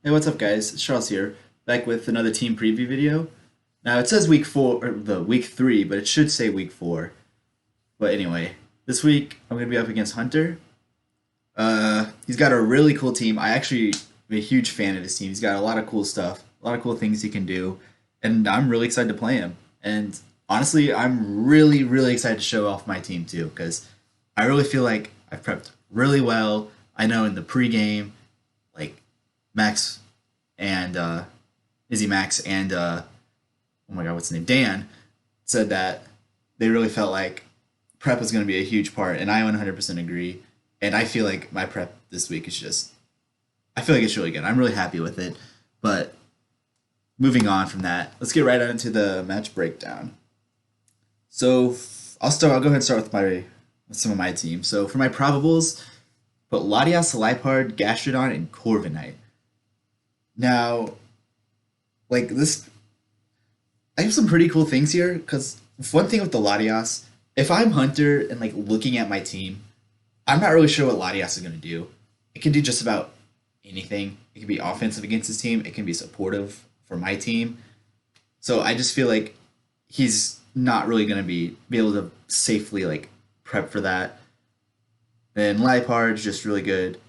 Hey, what's up, guys? It's Charles here, back with another team preview video. Now it says week four, or the week three, but it should say week four. But anyway, this week I'm gonna be up against Hunter. He's got a really cool team. I actually am a huge fan of his team. He's got a lot of cool stuff, a lot of cool things he can do, and I'm really excited to play him. And honestly, I'm really excited to show off my team too, because I really feel like I've prepped really well. I know in the pregame, like Max and Izzy Max and oh my god, what's his name? Dan said that they really felt like prep was going to be a huge part, and I 100% agree. And I feel like my prep this week is just, I feel like it's really good. I'm really happy with it. But moving on from that, let's get right on into the match breakdown. So I'll go ahead and start with some of my team. So for my probables, put Latias, Lipard, Gastrodon, and Corviknight. Now, like this, I have some pretty cool things here because one thing with the Latias, if I'm Hunter and like looking at my team, I'm not really sure what Latias is going to do. It can do just about anything. It can be offensive against his team. It can be supportive for my team. So I just feel like he's not really going to be able to safely like prep for that. Then Lipard's just really good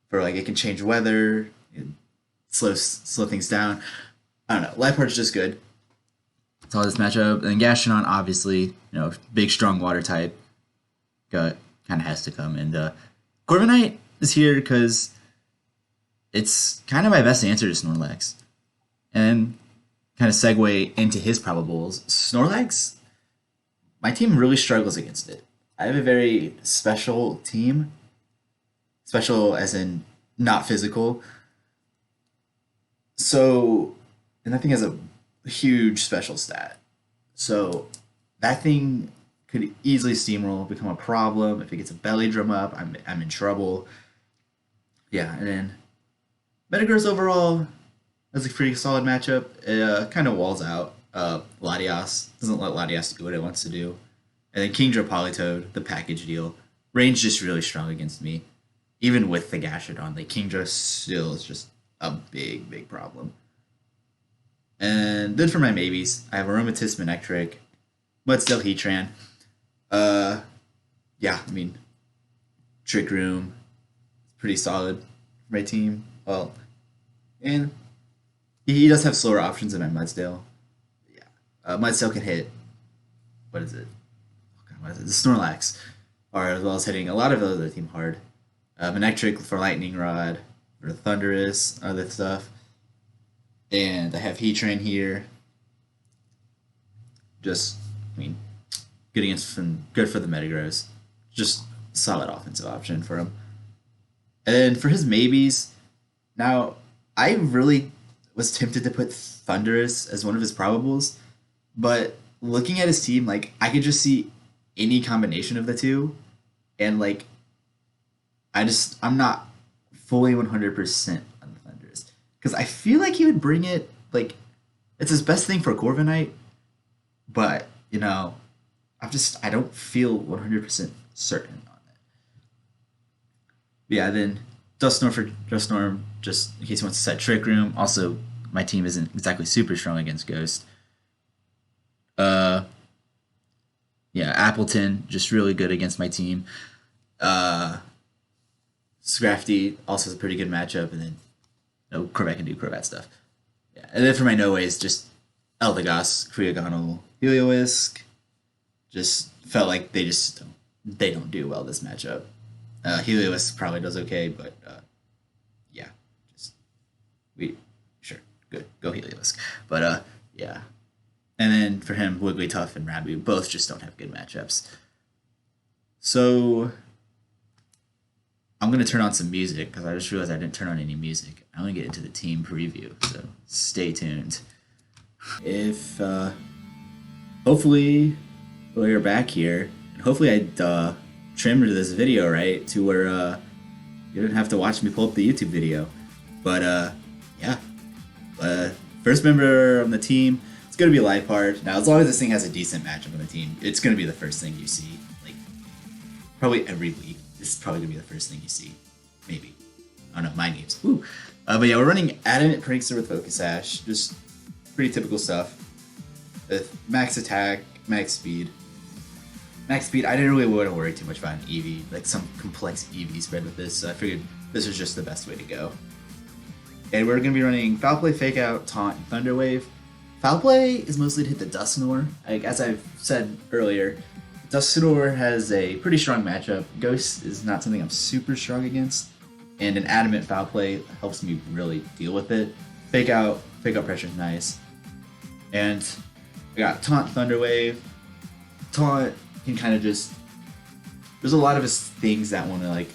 for like it can change weather, and slow things down. I don't know. Lipard's just good. That's all this matchup. And Gastrodon, obviously, big strong water type. Got kind of has to come. And Corviknight is here because it's kind of my best answer to Snorlax. And kind of segue into his probables. Snorlax, my team really struggles against it. I have a very special team. Special as in not physical. So, and that thing has a huge special stat. So, that thing could easily steamroll, become a problem. If it gets a belly drum up, I'm in trouble. Yeah, and then Metagross overall is a pretty solid matchup. It kind of walls out Latias. Doesn't let Latias do what it wants to do. And then Kingdra Politoed, the package deal. Range just really strong against me. Even with the Gastrodon, like Kingdra still is just a big problem. And then for my maybes, I have Aromatisse Manectric, Mudstill Heatran. Uh, yeah, I mean, Trick Room, pretty solid for my team. Well, and he does have slower options than my Mudsdale. Yeah, Mudstill can hit. What is it? Oh God, what is it? The Snorlax, or as well as hitting a lot of other team hard. Manectric for Lightning Rod, for Thunderous, other stuff. And I have Heatran here. Just, I mean, good for the Metagross. Just solid offensive option for him. And then for his maybes, now I really was tempted to put Thunderous as one of his probables, but looking at his team, like I could just see any combination of the two, and like I'm not fully 100% on the Thunderous because I feel like he would bring it like it's his best thing for Corviknight, but I don't feel 100% certain on it. Yeah, then Dust Storm, just in case he wants to set Trick Room. Also, my team isn't exactly super strong against Ghost. Uh, yeah, Appleton, just really good against my team. Uh, Scrafty also is a pretty good matchup, and then Corvette can do Corvette stuff. Yeah, and then for my no ways, just Eldegoss, Kriagonal, Heliolisk. Just felt like they don't do well this matchup. Heliolisk probably does okay, but yeah, just we sure good go Heliolisk. But yeah, and then for him, Wigglytuff and Rabu both just don't have good matchups. So I'm gonna turn on some music because I just realized I didn't turn on any music. I only get into the team preview, so stay tuned. If hopefully we're back here, and hopefully I trimmed this video right to where you didn't have to watch me pull up the YouTube video. But yeah, first member on the team, it's gonna be Lipard. Now, as long as this thing has a decent matchup on the team, it's gonna be the first thing you see. Like probably every week, this is probably gonna be the first thing you see. Maybe I don't know. Mind games. Woo. But yeah, we're running Adamant Prankster with Focus Sash. Just pretty typical stuff. With max attack, max speed. Max speed, I didn't really want to worry too much about an EV, like some complex EV spread with this, so I figured this was just the best way to go. And we're going to be running Foul Play, Fake Out, Taunt, and Thunder Wave. Foul Play is mostly to hit the Dusknoir. As I've said earlier, Dusknoir has a pretty strong matchup. Ghost is not something I'm super strong against, and an Adamant Foul Play helps me really deal with it. Fake Out pressure is nice. And I got Taunt, Thunder Wave. Taunt can kind of just... There's a lot of his things that want to like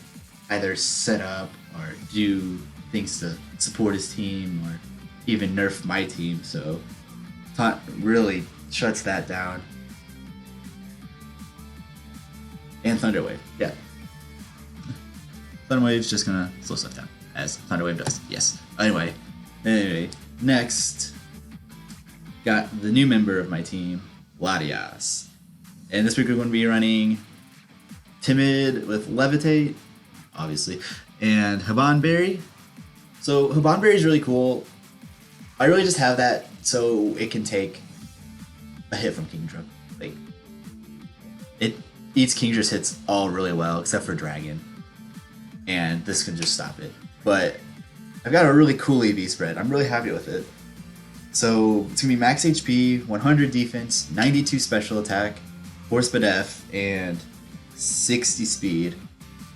either set up or do things to support his team or even nerf my team, so Taunt really shuts that down. And Thunder Wave, yeah. Thunder Wave's just gonna slow stuff down, as Thunder Wave does, yes. Anyway, next, got the new member of my team, Latias. And this week we're going to be running Timid with Levitate, obviously, and Habanberry. So Habanberry is really cool. I really just have that so it can take a hit from Kingdra. Like, it eats Kingdra's hits all really well, except for Dragon. And this can just stop it. But I've got a really cool EV spread. I'm really happy with it. So it's going to be max HP, 100 defense, 92 special attack, 4 speed F, and 60 speed.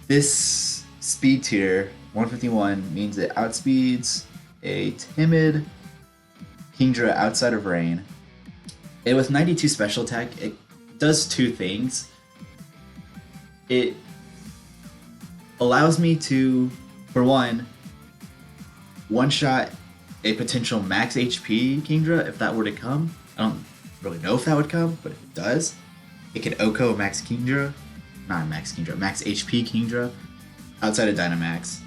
This speed tier, 151, means it outspeeds a timid Kingdra outside of rain. And with 92 special attack, it does two things. It allows me to, for one shot a potential max HP Kingdra if that were to come. I don't really know if that would come, but if it does, it can OHKO max Kingdra, not max Kingdra, max HP Kingdra outside of Dynamax.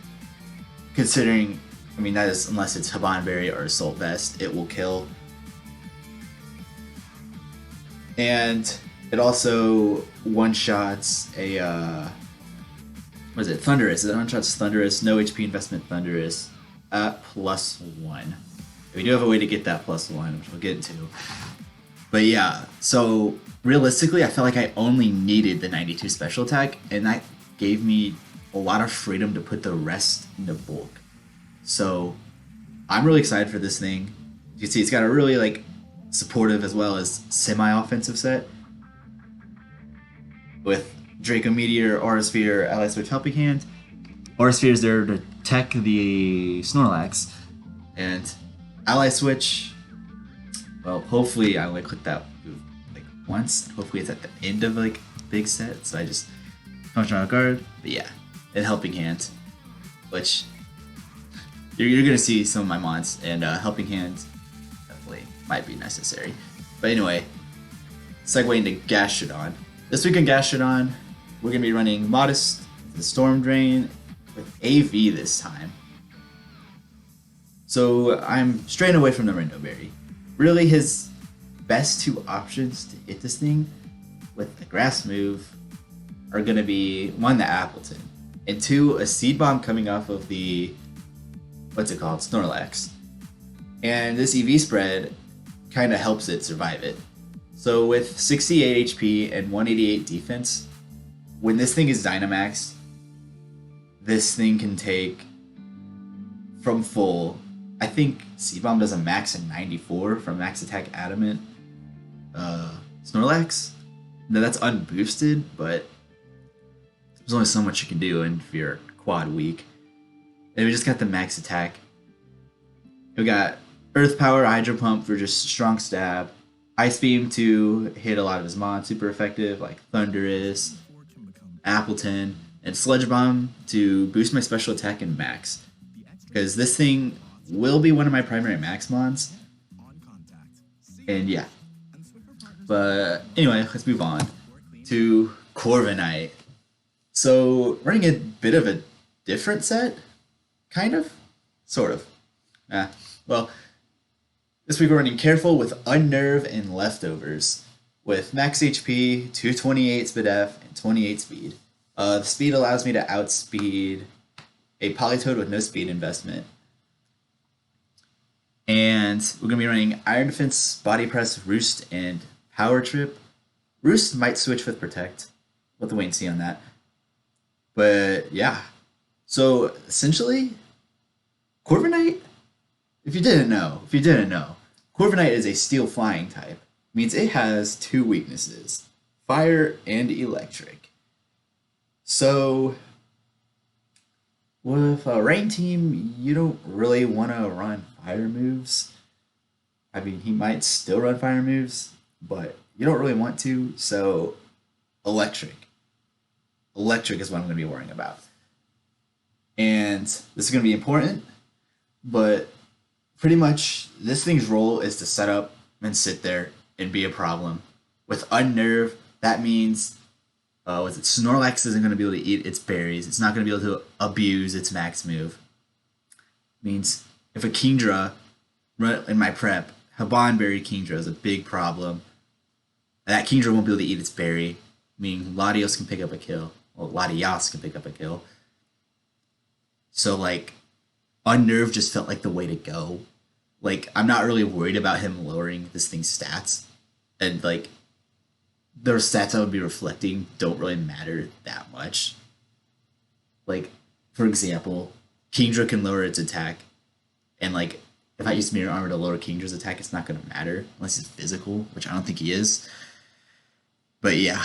Considering, I mean, that is unless it's Habanberry or Assault Vest, it will kill. And it also one-shots a, what is it, Thunderous. It one-shots Thunderous, no HP investment Thunderous at +1. We do have a way to get that +1, which we'll get into. But yeah, so realistically, I felt like I only needed the 92 special attack, and that gave me a lot of freedom to put the rest into bulk. So I'm really excited for this thing. You can see it's got a really like supportive as well as semi-offensive set with Draco Meteor, Aura Sphere, Ally Switch, Helping Hand. Aura Sphere is there to tech the Snorlax, and Ally Switch, well, hopefully I only click that move like once. Hopefully it's at the end of like big set, so I just punch on a guard. But yeah, and Helping Hand, which you're gonna see some of my mons, and Helping Hand definitely might be necessary. But anyway, segue into Gastrodon. This week in Gastrodon, we're gonna be running Modest, the Storm Drain, with AV this time. So I'm straying away from the Rindo Berry. Really, his best two options to hit this thing with the grass move are gonna be one, the Appleton, and two, a Seed Bomb coming off of the, what's it called, Snorlax. And this EV spread kind of helps it survive it. So with 68 HP and 188 defense, when this thing is Dynamaxed, this thing can take from full, I think Seed Bomb does a max in 94 from max attack Adamant Snorlax. Now that's unboosted, but there's only so much you can do if you're quad weak. And we just got the max attack. We got Earth Power, Hydro Pump for just strong stab. Ice Beam to hit a lot of his mons, super effective, like Thunderous, Appleton, and Sludge Bomb to boost my special attack and max. Because this thing will be one of my primary max mons. And yeah. But anyway, let's move on to Corviknight. So, running a bit of a different set? Kind of? Sort of. Well, this week we're running Careful with Unnerve and Leftovers with max HP, 228 speed F, and 28 speed. The speed allows me to outspeed a Politoed with no speed investment. And we're going to be running Iron Defense, Body Press, Roost, and Power Trip. Roost might switch with Protect. We'll have to wait and see on that. But yeah. So essentially, Corviknight, if you didn't know, Corviknight is a Steel Flying type. Means it has two weaknesses, Fire and Electric. So with a rain team, you don't really want to run fire moves. I mean, he might still run fire moves, but you don't really want to. So electric. Electric is what I'm going to be worrying about. And this is going to be important, but pretty much this thing's role is to set up and sit there and be a problem. With Unnerve, that means Snorlax isn't going to be able to eat its berries. It's not going to be able to abuse its max move. Means if a Kingdra in my prep, Habanberry Kingdra is a big problem. That Kingdra won't be able to eat its berry, meaning Latios can pick up a kill. Well, Latias can pick up a kill. So, like, Unnerve just felt like the way to go. Like, I'm not really worried about him lowering this thing's stats. And, like, the stats I would be reflecting don't really matter that much. Like, for example, Kingdra can lower its attack. And, like, if I use Mirror Armor to lower Kingdra's attack, it's not going to matter. Unless he's physical, which I don't think he is. But, yeah.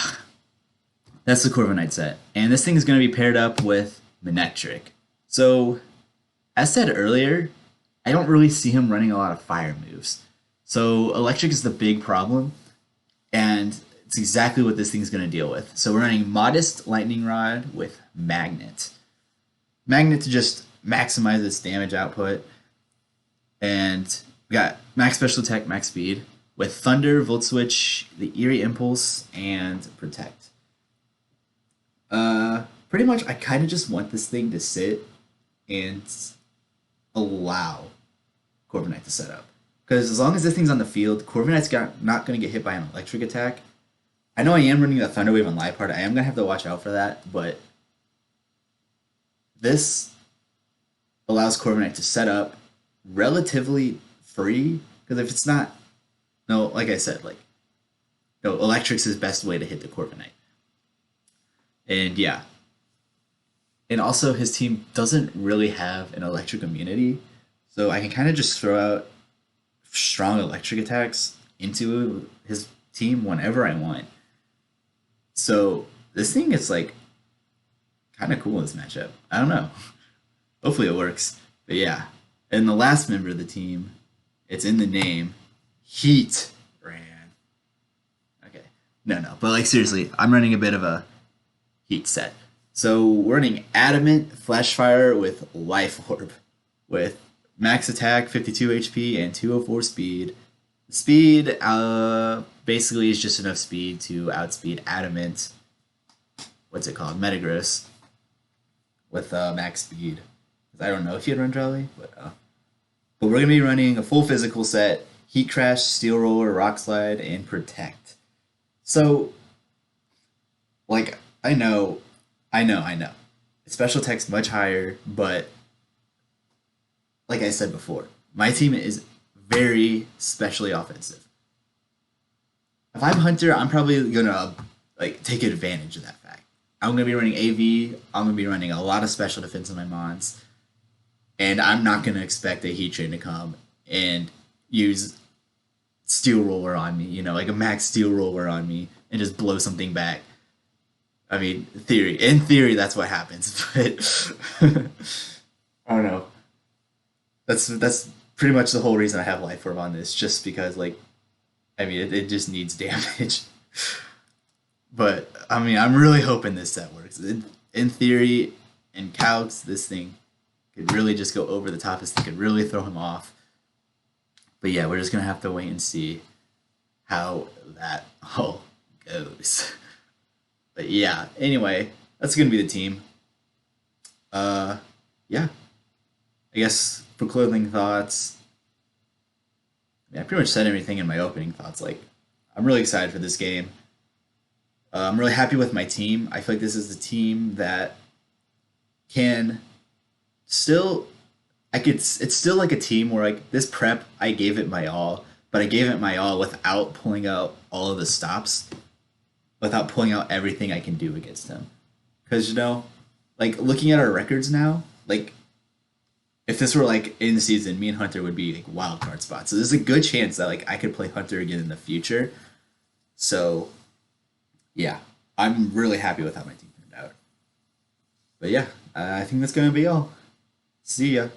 That's the Corviknight set. And this thing is going to be paired up with Manectric. So, as said earlier, I don't really see him running a lot of fire moves. So, Electric is the big problem. And it's exactly what this thing's going to deal with. So, we're running Modest Lightning Rod with Magnet. Magnet to just maximize its damage output. And we got max special attack, max speed with Thunder, Volt Switch, the Eerie Impulse, and Protect. Pretty much, I kind of just want this thing to sit and allow Corviknight to set up. Because as long as this thing's on the field, Corviknight's not going to get hit by an electric attack. I know I am running the Thunder Wave on Liepard. I am going to have to watch out for that, but this allows Corviknight to set up relatively free. Because if it's not, no, like I said, like, no, electric's his best way to hit the Corviknight. And yeah. And also, his team doesn't really have an electric immunity, so I can kind of just throw out strong electric attacks into his team whenever I want. So this thing is like kind of cool in this matchup. I don't know. Hopefully it works. But yeah. And the last member of the team, it's in the name, Heat Ran. Okay. No. But like seriously, I'm running a bit of a Heat set. So we're running Adamant Flashfire with Life Orb with max attack, 52 HP, and 204 speed. Speed basically is just enough speed to outspeed Adamant. What's it called? Metagross with max speed. I don't know if you'd run Jolly, but we're gonna be running a full physical set: Heat Crash, Steel Roller, Rock Slide, and Protect. So, like, I know. Special attack's much higher, but like I said before, my team is very specially offensive. If I'm Hunter, I'm probably gonna like take advantage of that fact. I'm gonna be running AV. I'm gonna be running a lot of special defense in my mons, and I'm not gonna expect a Heat Train to come and use Steel Roller on me. You know, like a max Steel Roller on me and just blow something back. I mean, in theory, that's what happens, but I don't know. That's pretty much the whole reason I have Life Orb on this, just because, like, I mean, it just needs damage. But, I mean, I'm really hoping this set works. In theory, in calcs, this thing could really just go over the top. This thing could really throw him off. But yeah, we're just going to have to wait and see how that all goes. But yeah, anyway, that's going to be the team. Yeah. I guess for closing thoughts, I pretty much said everything in my opening thoughts. Like, I'm really excited for this game. I'm really happy with my team. I feel like this is a team that can still it's still like a team where like this prep I gave it my all, but I gave it my all without pulling out all of the stops, without pulling out everything I can do against him. Because like looking at our records now, like if this were like in season, me and Hunter would be like wild card spots. So there's a good chance that like I could play Hunter again in the future. So yeah, I'm really happy with how my team turned out. But yeah, I think that's gonna be all. See ya.